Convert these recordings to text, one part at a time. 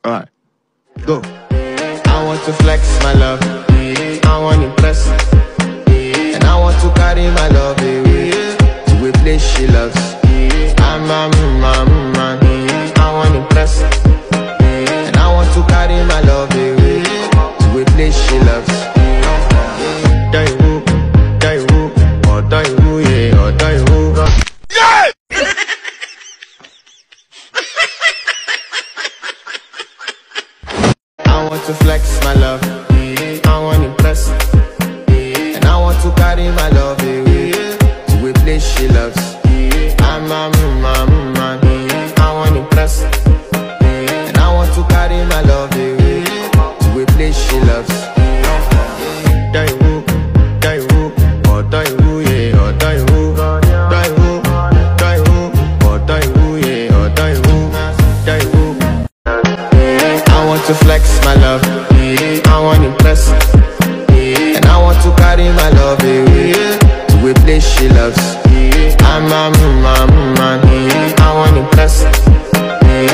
Alright, go. I want to flex my love, I want to impress, and I want to carry my love away to a place she loves. I want to impress, and I want to carry my love away to a place she loves. I want to flex my love, I want to impress, and I want to carry my love away to a place she loves. I want to impress, and I want to carry my love away to a place she loves. I want to flex my love, I want to impress, and I want to carry my love away to a place she loves. I want to impress,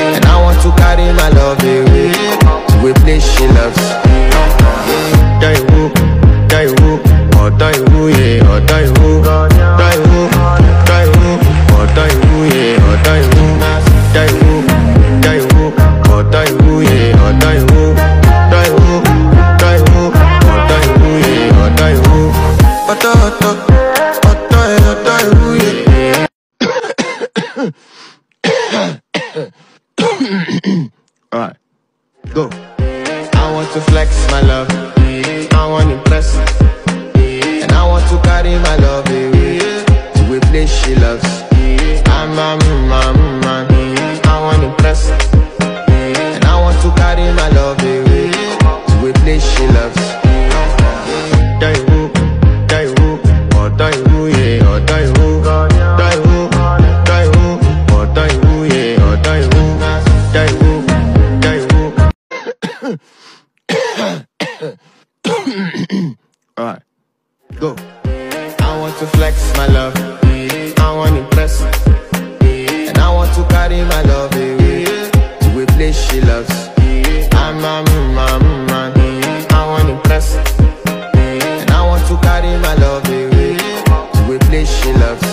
and I want to carry my love away to a place she loves. Alright, go. I want to flex my love, I want to impress, and I want to carry my love away to a place she loves. I want to impress, and I want to carry my love away to a place she loves. Alright, go. I want to flex my love, I want to impress, and I want to carry my love away to a place she loves. I want to impress, and I want to carry my love away to a place she loves.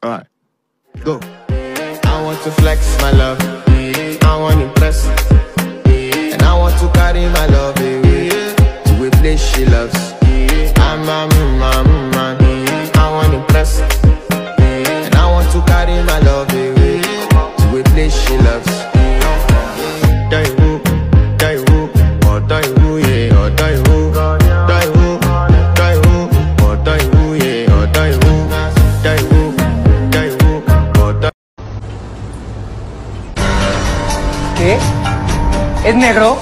Alright, go. I want to flex my love, I want to impress, and I want to carry my love away to a place she loves. I want to impress, and I want to carry my love away to a place she loves. ¿Qué? ¿Es negro?